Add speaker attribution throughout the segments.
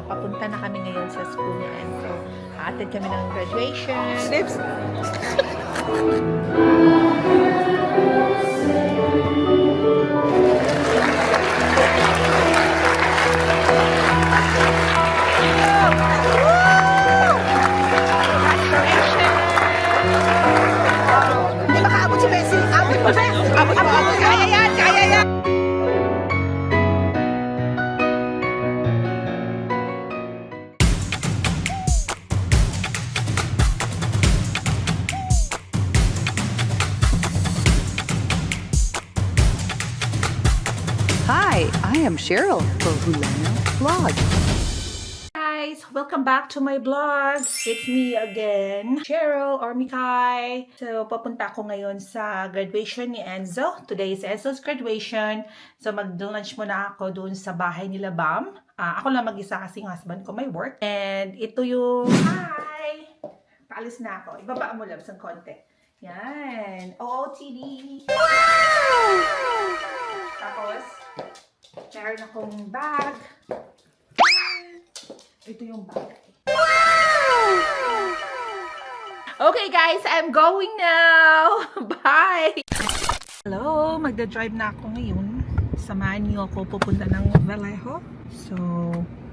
Speaker 1: papunta na kami ngayon sa school ni Enzo. Attend kami ng graduation. Slips!
Speaker 2: Hindi makaabot si Messi. Abot mo, Messi. Abot mo.
Speaker 1: Kaya yan! Kaya yan!
Speaker 3: Hi, I am Cheryl for Hulana Vlog.
Speaker 1: Guys, welcome back to my vlog. It's me again, Cheryl or Mikay. So, papunta ako ngayon sa graduation ni Enzo. Today is Enzo's graduation. So, mag-lunch muna ako doon sa bahay nila Bam. Ako lang mag-isa kasi yung husband ko may work. And ito yung... Hi! Paalis na ako. Ibaba mo, loves, ng konti. Yan. OOTD. Wow! Tapos, meron akong bag. Ito yung bag. Wow! Okay guys, I'm going now. Bye! Hello, magda-drive na ako ngayon. Samahan niyo ako pupunta ng Vallejo. So,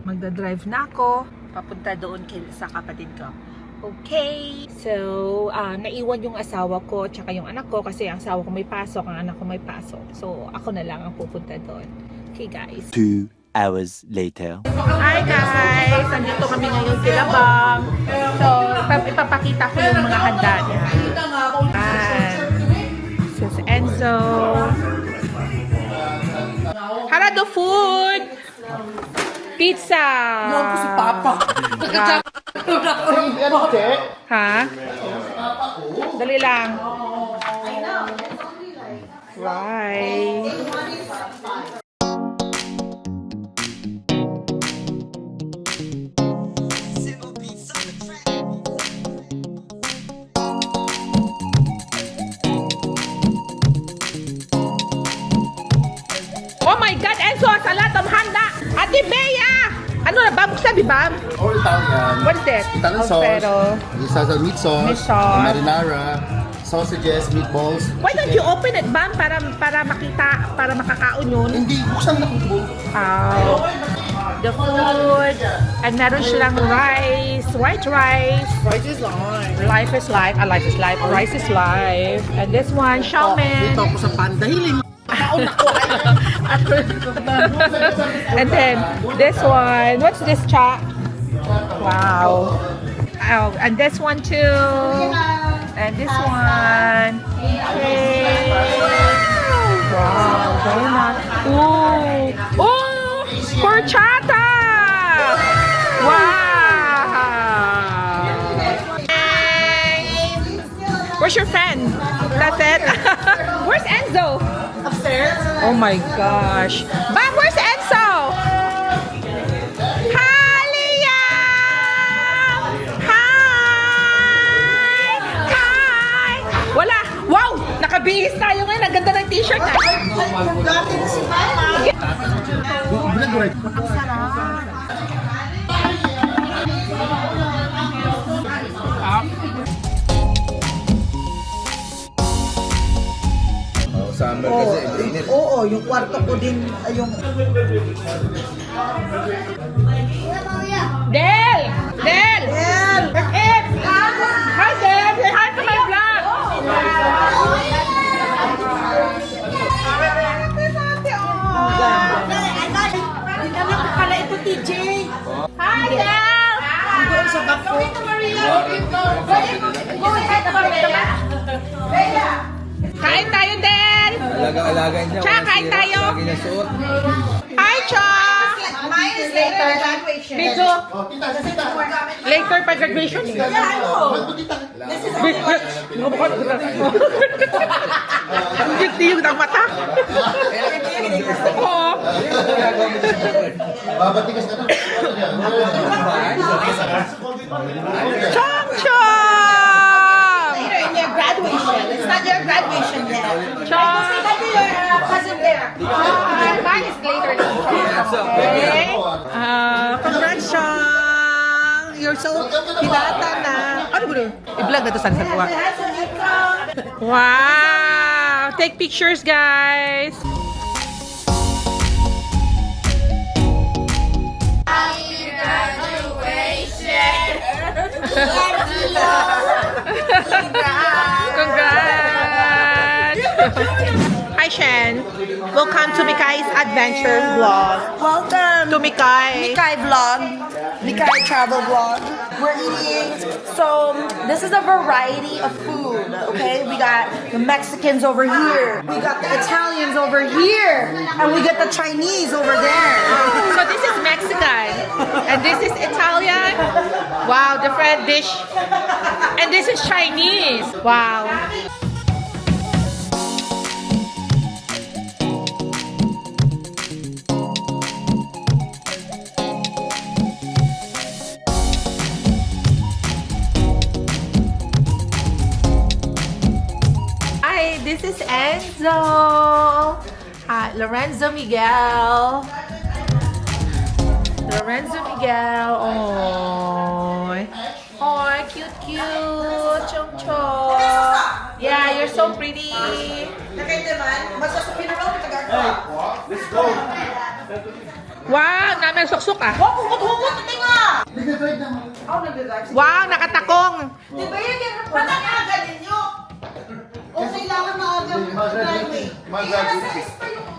Speaker 1: magda-drive na ako. Papunta doon sa kapatid ko. Okay. So, naiwan yung asawa ko tsaka yung anak ko kasi ang asawa ko may pasok, ang anak ko may pasok. So, ako na lang ang pupunta doon. Okay guys.
Speaker 4: 2 hours later.
Speaker 1: Hi guys! Nandito kami ngayon kila Bam. So, ipapakita ko yung mga handa niya. So, si Enzo. Harado food! Pizza!
Speaker 2: Noon ko si Papa.
Speaker 1: Ha? Dali lang. Right. Oh my God, Enzo, sa lahat ng handa! Ate Bea! Ano na ba? Sabi ba?
Speaker 5: All Italian.
Speaker 1: What is it?
Speaker 5: Italian sauce.
Speaker 1: Alfredo.
Speaker 5: Isa sa meat sauce.
Speaker 1: Meat sauce.
Speaker 5: Marinara. Sausages, meatballs.
Speaker 1: Why don't you open it, Bam? Para makita, para makakaon yun.
Speaker 5: Hindi, buksan na kung
Speaker 1: The food. And meron silang rice. White rice.
Speaker 2: Rice is life.
Speaker 1: Life is life. Life is life. Rice is life. And this one, xiao mein.
Speaker 2: Dito ako sa panda. Hiling. Kaon ako.
Speaker 1: And then this one, what's this, cha? Wow. Oh, and this one too. And this one. Okay. Wow, very nice. Ooh. Oh, horchata. Wow. Where's your friend? That's it. Where's Enzo?
Speaker 2: Upstairs.
Speaker 1: Oh my gosh. Bam, where's Enzo? Hi, Liam! Hi! Hi! Wala! Wow! Nakabihis tayo ngayon. Ang ganda ng t-shirt na.
Speaker 2: Dati na si Mama.
Speaker 1: Ang sarap.
Speaker 5: summer kasi, init.
Speaker 2: Oo, yung kwarto ko din, yung...
Speaker 1: Del! Del!
Speaker 2: Del!
Speaker 1: Ed! Hi, Del! Say hi to my vlog!
Speaker 2: Dinala ko pala ito, TJ.
Speaker 1: Hi, Del!
Speaker 2: Doon sa bako.
Speaker 1: Kain tayo, Del!
Speaker 5: Alaga niya.
Speaker 1: Tsaka kain tayo.
Speaker 5: Lagi niya suot.
Speaker 1: Hi, Cha!
Speaker 2: Mine is later graduation.
Speaker 1: Medyo
Speaker 5: Oh, tita, tita.
Speaker 1: later pa graduation.
Speaker 2: Yeah, I know.
Speaker 5: Tita.
Speaker 2: This is only one.
Speaker 1: Ang gitiyog ng mata. Oo.
Speaker 5: Babatigas ka na.
Speaker 1: Chong Chong!
Speaker 2: Later in your graduation. It's not your graduation yet.
Speaker 1: Chong!
Speaker 2: Say hi to your cousin there.
Speaker 1: Mine is later. Okay. Congrats, Chong!
Speaker 2: you're so pinata na. Ano ba yun? I-vlog na to sa kuha.
Speaker 1: Wow! Take pictures, guys! Congrats! Hi, Shen. Welcome to Mikai's Adventure Vlog.
Speaker 2: Welcome
Speaker 1: To Mikai.
Speaker 2: Mikai vlog. Mikai travel vlog. We're eating. So this is a variety of food. Okay, we got the Mexicans over here. We got the Italians over here, and we got the Chinese over there.
Speaker 1: So this is Mexican. And this is Italian. Wow, different dish. And this is Chinese. Wow. Hi, this is Enzo. Hi, Lorenzo Miguel. Lorenzo Miguel. Oh, oh, cute, cute. Chong chong. Yeah, you're so pretty. Wow, namin suksok ah. Wow, nakatakong.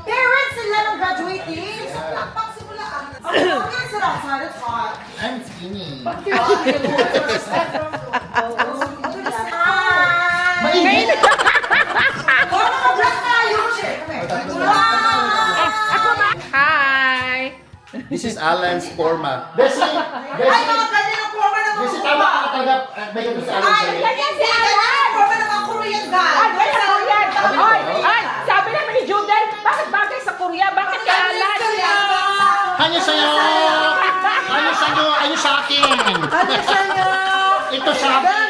Speaker 2: Parents sila ng graduating.
Speaker 5: I'm skinny.
Speaker 1: Hi.
Speaker 5: This is Alan's format. Bessie! Bessie! Bessie, tama ka natanggap. May ganito si Alan sa'yo.
Speaker 1: Ay, sabi naman ni Judel, bakit bagay sa Korea? Bakit ka alam?
Speaker 5: Ano sa'yo? Ano sa'yo? Ano sa akin? Ito sa akin.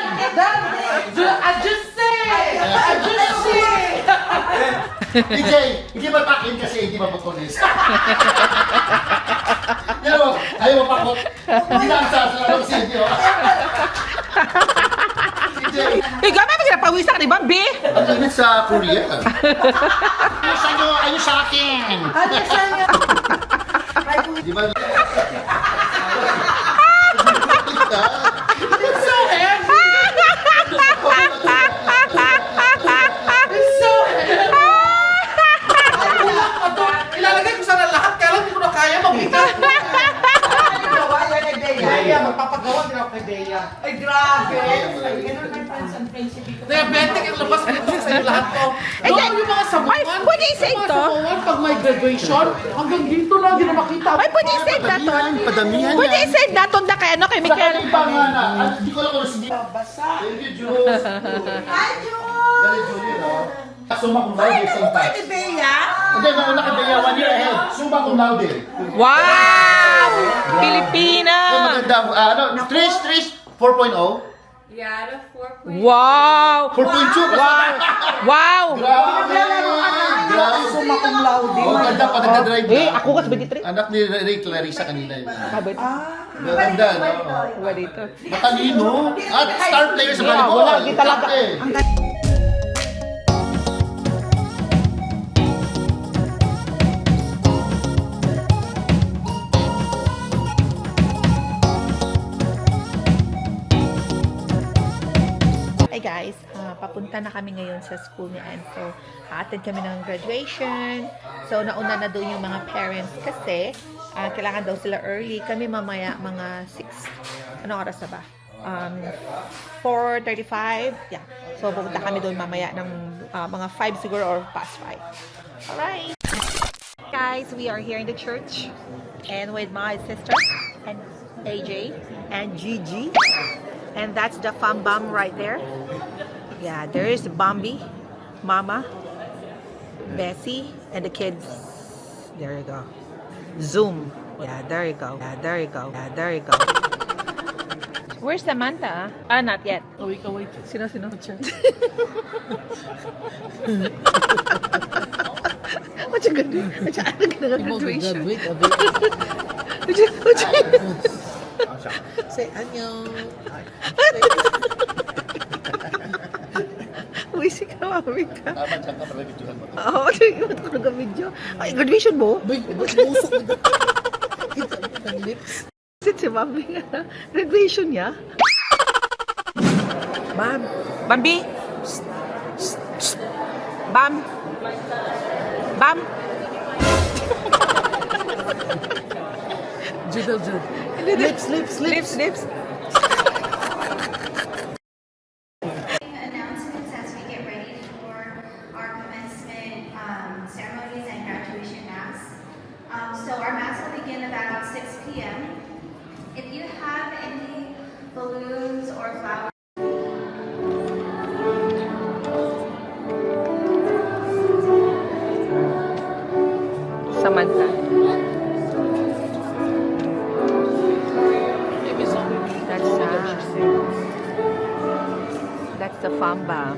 Speaker 5: DJ, hindi ba takin kasi hindi ba putulis? Yan mo, ayaw mo pakot. Hindi lang sa si Indio. DJ,
Speaker 1: Eh, gama ba pinapawisan ka ni Bambi?
Speaker 5: ang init sa Korea. Ano sa'yo? Ano sa akin? Di ba?
Speaker 6: Ilalagay ko sana lahat, kaya lang hindi ko na kaya magbigay. Kaya, magpapagawa din ako kay Bea.
Speaker 2: Ay, grabe.
Speaker 6: Diabetic ang labas ko sa inyo lahat to.
Speaker 1: Eh,
Speaker 6: Doon yung mga sabuan.
Speaker 1: ay, pwede i-save
Speaker 6: Yung mga
Speaker 1: to?
Speaker 6: sabuan, pag may graduation, hanggang dito lang, hindi na makita.
Speaker 1: Ay, pwede i-save na to.
Speaker 5: Padamihan
Speaker 1: Pwede i-save na to na kay ano, kay Mikel.
Speaker 5: Iba nga na. Hindi ko lang kung hindi. Thank you, Jules. Dali, Julie, no? Summa cum laude, same time. Hindi, nauna kay Bea, 1 year ahead. Summa cum laude.
Speaker 1: Wow! Pilipina!
Speaker 5: Maganda, ano, Trish, 4.0.
Speaker 1: Wow!
Speaker 5: 4.2.
Speaker 1: Wow! Wow!
Speaker 5: Grabe! Grabe!
Speaker 2: Summa cum laude.
Speaker 5: Oh, ganda pa nagdadrive
Speaker 1: Eh,
Speaker 5: na.
Speaker 1: ako kasi 23.
Speaker 5: Anak ni Ray Clarissa kanina yun.
Speaker 1: Kabit.
Speaker 5: Ganda, no?
Speaker 1: Diba dito?
Speaker 5: Matalino. At star player sa volleyball.
Speaker 1: Wala, di talaga.
Speaker 5: Dati.
Speaker 1: Hi guys, papunta na kami ngayon sa school ni Enzo. Attend kami ng graduation. So, nauna na doon yung mga parents kasi kailangan daw sila early. Kami mamaya mga 6. Anong oras na ba? 4:35. Yeah. So, pupunta kami doon mamaya ng mga 5 siguro or past 5. Alright. Guys, we are here in the church and with my sister and AJ and Gigi. And that's the fam bam right there. Yeah, there is Bambi, Mama, Bessie, and the kids. There you go. Zoom. Yeah, there you go. Yeah, there you go. Yeah, there you go. Where's Samantha? Ah, not yet.
Speaker 6: Wait.
Speaker 1: Sino? What's your good? What's your graduation?
Speaker 6: Say 안녕.
Speaker 3: Uwisik ka, Amika.
Speaker 5: Tama, dyan ka pala videohan mo.
Speaker 3: Oo, tingnan ko nag-video. Ay, graduation mo?
Speaker 6: Busok na. Ang lips.
Speaker 3: Si Mami nga. Graduation niya?
Speaker 6: Ma'am.
Speaker 3: Bambi? Bam? Bam?
Speaker 6: Judel. Lips.
Speaker 3: Lips.
Speaker 7: Announcements as we get ready for our commencement ceremonies and graduation mass. So our mass will begin about 6 p.m. If you have any balloons or flowers,
Speaker 3: Samantha. That's the famba.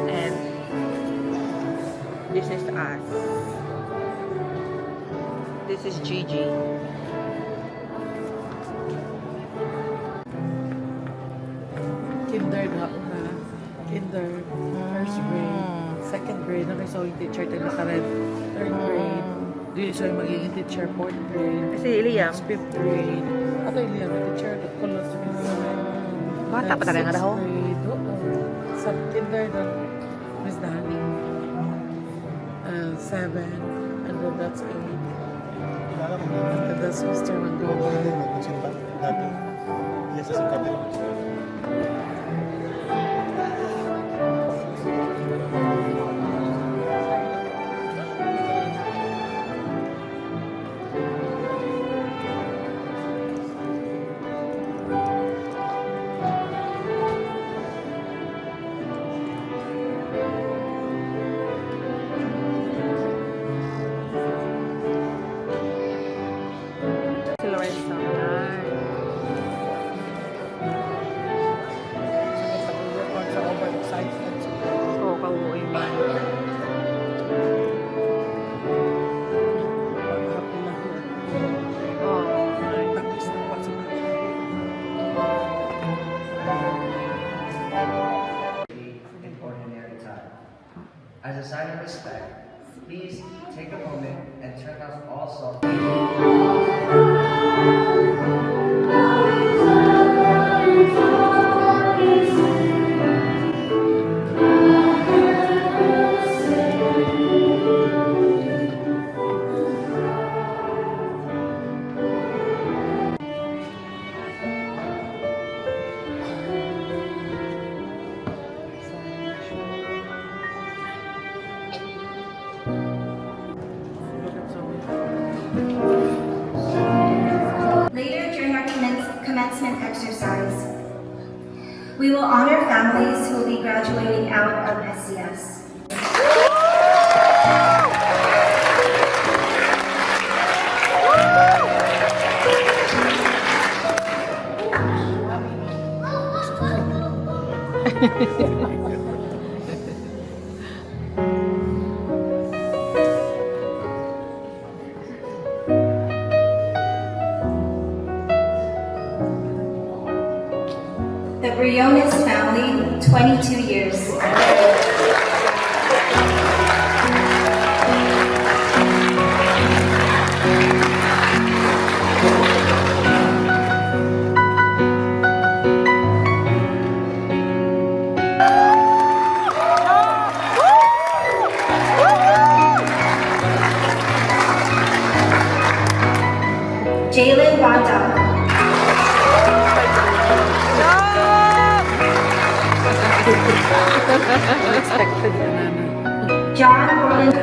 Speaker 3: And this is us. This is Gigi.
Speaker 6: Kinder na una. Kinder. First grade. Second grade. Okay, so yung teacher tayo naka-red. Third grade. Di siya yung magiging teacher. Fourth grade.
Speaker 3: Si Liam.
Speaker 6: Fifth grade. Ato yung Liam, teacher. Kulos.
Speaker 3: Bata pa talaga nga daw.
Speaker 6: Sixth grade. Oo. Sa kinder na Miss Dani. 7. And then that's 8. And then that's Mr. Mandoba.
Speaker 5: Dati. Yes, sa kami.
Speaker 3: Si Lorenzo.
Speaker 6: Sa overexcited.
Speaker 3: Oo, kauwi mo.
Speaker 6: Happy na po.
Speaker 3: Oo.
Speaker 6: Tapos na po sa
Speaker 8: in ordinary time. As a sign of respect, please take a moment and turn off all cell phones.
Speaker 7: later during our commencement exercise, we will honor families who will be graduating out of SCS. The Briones family, 22 years. Jalen Banda.
Speaker 3: Unexpected na
Speaker 7: John Roland.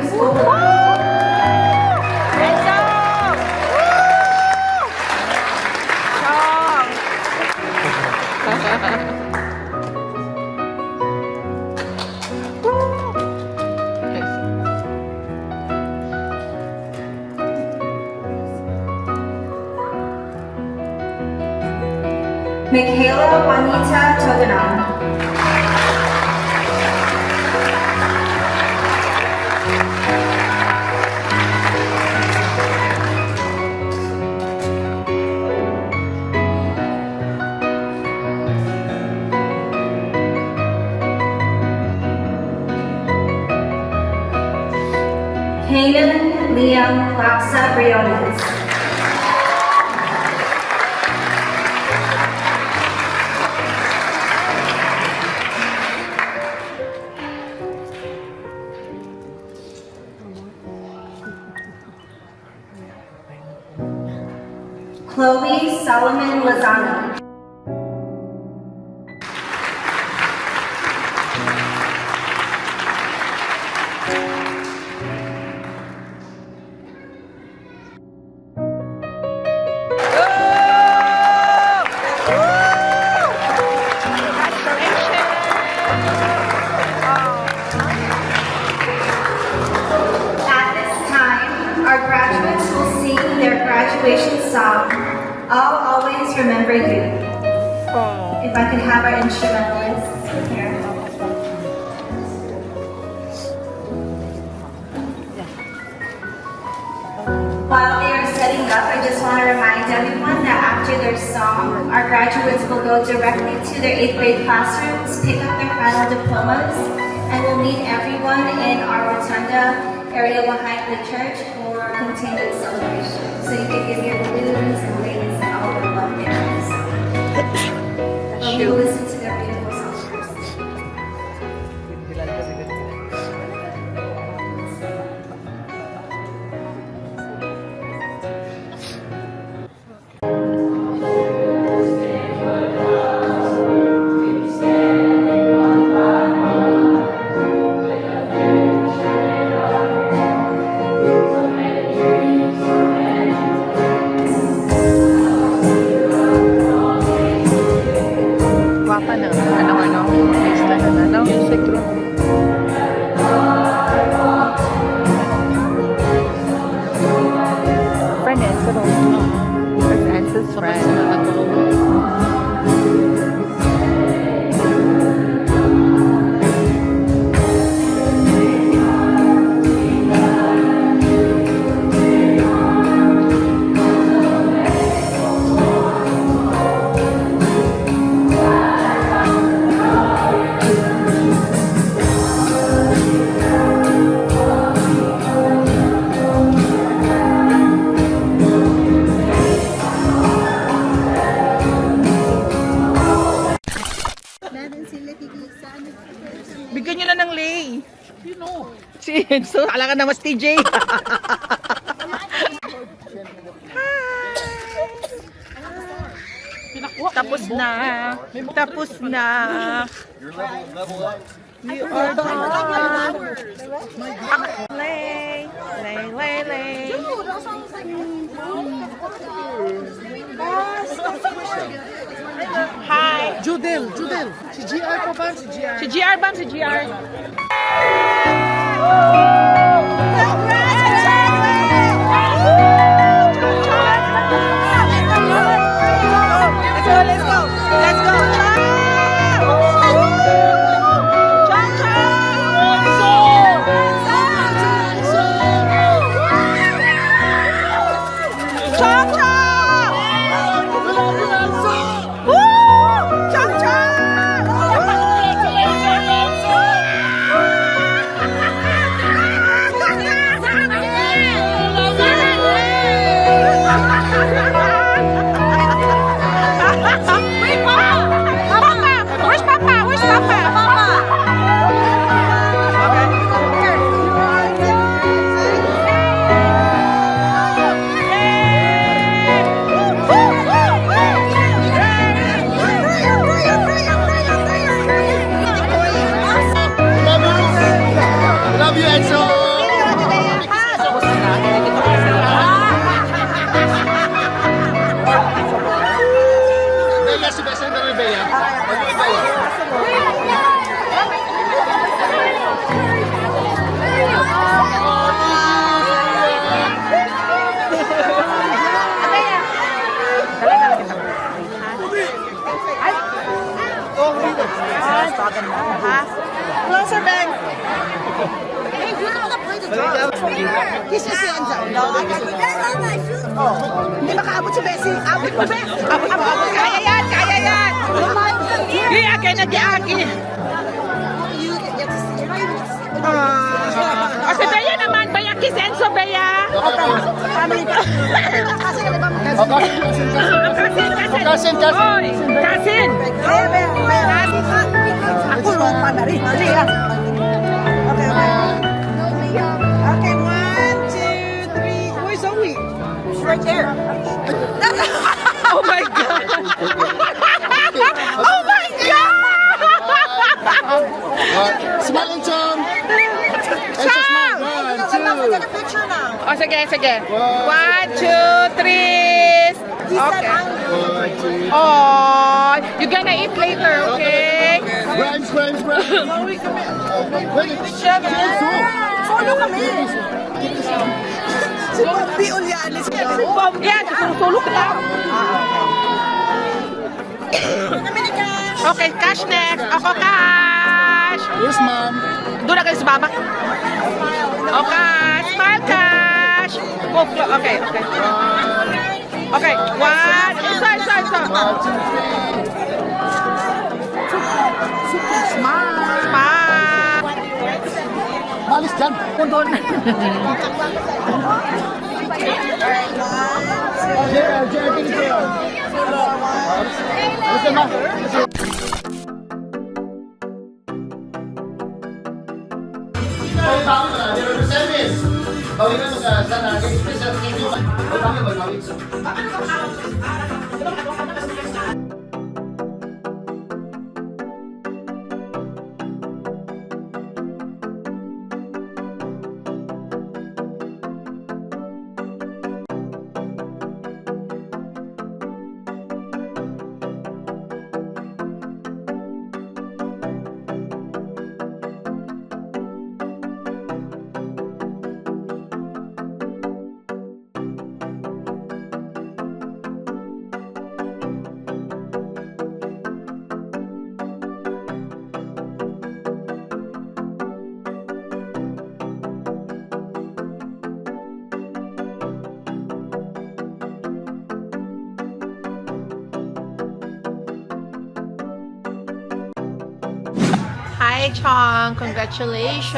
Speaker 7: Michaela Juanita Toganon. Kanan Liam Laksa Briones. Chloe Solomon Lozano. At this time, our graduates will sing their graduation song, I'll Always Remember You. If I could have our instrumentalists here. While they are setting up, I just want to remind everyone that after their song, our graduates will go directly to their 8th grade classrooms, pick up their final diplomas, and will meet everyone in our rotunda area behind the church for continued celebration. So you can give your balloons and ladies and all the love bearers. But we will listen to their beautiful songs first.
Speaker 3: Guwapa na. Ano? Lista na ano? Music room. Friend Enzo. Friend Enzo's friend. Bigyan nyo na ng lay. Si Enzo, ala ka na mas TJ. Tapos na. Tapos na. You are done. Lay. Lay, lay, lay. Hi.
Speaker 6: Judel. Si GR pa ba? Si GR.
Speaker 3: Si GR bang? Si GR. Let's go.
Speaker 5: Love you, Enzo! Bella, si Besa na rin, Bella.
Speaker 2: Closer, Ben. Hey, we're gonna play the drums. This is the end zone. No, I got it. Hindi makaabot si Bessie. Abot mo, Bess. Abot.
Speaker 3: Kaya yan. Di akin na di akin.
Speaker 2: You get to see.
Speaker 3: O si Bea naman, bayakin Kiss Enzo, Bea.
Speaker 2: Family ka. Kasi ka diba?
Speaker 5: Kasin.
Speaker 3: Oy, Kasin.
Speaker 2: Ako lupa na rin. Okay, okay. Okay, 1, 2, 3. Where's Zoe? She's right there.
Speaker 3: Oh my God. Oh my God.
Speaker 5: Smile and song.
Speaker 3: Chong!
Speaker 2: Take a picture now.
Speaker 3: Oh, sige. 1, 2, 3. Okay. Oh, you're gonna eat later, okay?
Speaker 5: Grimes.
Speaker 2: Solo kami. Si Bobby Ulyanis.
Speaker 3: Bob, yan, susulo ka lang. Okay, Cash next. Ako, Cash.
Speaker 5: Where's mom?
Speaker 3: Doon na kayo sa baba. Okay, smile, Cash. Okay. Okay, 1. Isa. Smile.
Speaker 5: Malis dyan.
Speaker 3: Doon.
Speaker 5: Listen na. Bawi ka sana. Special schedule. Bawi.
Speaker 3: Hi, Chong. Congratulations.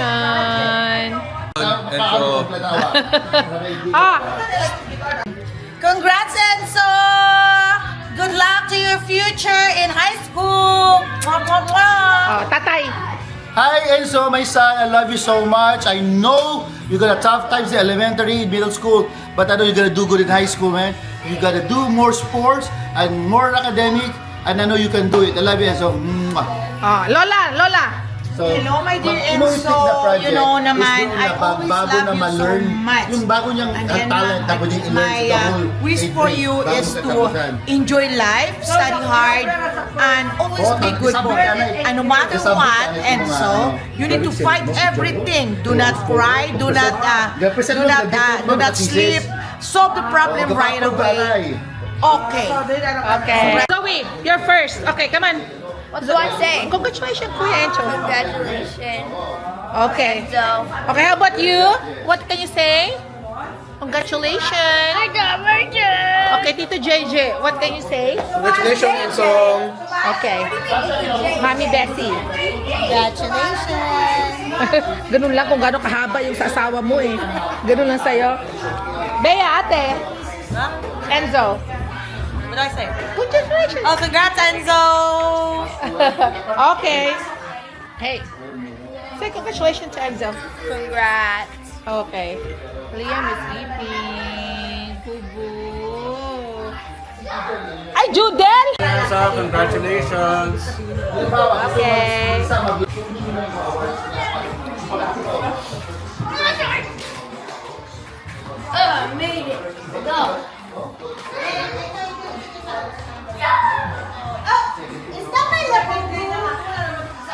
Speaker 3: Ah,
Speaker 2: Congrats, Enzo! Good luck to your future in high school! Mwah, mwah, mwah.
Speaker 3: oh, tatay.
Speaker 5: Hi Enzo, my son, I love you so much. I know you got a tough times in elementary, middle school, but I know you're gonna do good in high school, man. You gotta do more sports and more academic, and I know you can do it. I love you, Enzo. Mwah.
Speaker 3: Oh, Lola.
Speaker 5: So,
Speaker 2: Hello, my dear
Speaker 5: Inuitik
Speaker 2: Enzo.
Speaker 5: na project
Speaker 2: You know
Speaker 5: is
Speaker 2: naman,
Speaker 5: doon
Speaker 2: I
Speaker 5: na
Speaker 2: always
Speaker 5: bago
Speaker 2: love
Speaker 5: na
Speaker 2: you so
Speaker 5: ma-learn,
Speaker 2: much.
Speaker 5: yung bago niyang
Speaker 2: And then,
Speaker 5: talent, tapos yung i-learn
Speaker 2: my
Speaker 5: sa whole
Speaker 2: wish
Speaker 5: grade
Speaker 2: for
Speaker 5: grade,
Speaker 2: you
Speaker 5: bago
Speaker 2: is
Speaker 5: sa
Speaker 2: to
Speaker 5: tapusan.
Speaker 2: enjoy life, study hard, and always
Speaker 5: Oh,
Speaker 2: be good
Speaker 5: sabi
Speaker 2: boy.
Speaker 5: ka na eh.
Speaker 2: And no matter
Speaker 5: Sabi
Speaker 2: what,
Speaker 5: ka na eh,
Speaker 2: Enzo,
Speaker 5: mga,
Speaker 2: you need to
Speaker 5: ano,
Speaker 2: fight everything. Do not cry, do not sleep. Solve the problem right away. Okay.
Speaker 3: Okay. Zoe, you're first. Okay, come on.
Speaker 9: What do I say?
Speaker 3: Congratulations, Kuya Encho.
Speaker 9: Congratulations.
Speaker 3: Okay.
Speaker 9: So,
Speaker 3: Okay, how about you? What can you say? Congratulations.
Speaker 9: I got virgin.
Speaker 3: Okay, Tito JJ, what can you say?
Speaker 10: Congratulations, Ensong!
Speaker 3: Okay. Mami Bessie.
Speaker 2: Congratulations.
Speaker 3: Ganun lang kung gano'ng kahaba yung sa asawa mo eh. Ganun lang sa'yo. Bea, ate. Enzo.
Speaker 2: What do I say?
Speaker 3: Congratulations.
Speaker 2: Oh, congrats, Enzo!
Speaker 3: Okay. Hey. Say congratulations to Enzo.
Speaker 9: Congrats.
Speaker 3: Okay. Liam is sleeping. Boo-boo. Ay, Judel!
Speaker 10: Ensong, congratulations!
Speaker 3: Okay.
Speaker 9: Made it. Go.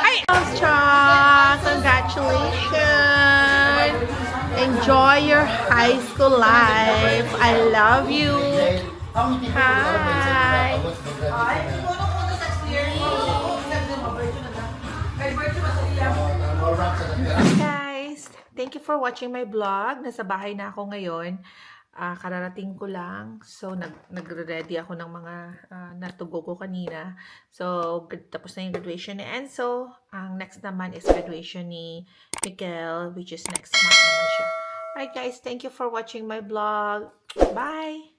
Speaker 3: Hi, Cha! Congratulations! Enjoy your high school life. I love you. Hi. Guys, thank you for watching my vlog. Nasa bahay na ako ngayon. Kararating ko lang. So, nagre-ready ako ng mga natugo ko kanina. So, tapos na yung graduation ni Enzo. Ang next naman is graduation ni Miguel, which is next month naman siya. Alright guys, thank you for watching my vlog. Bye!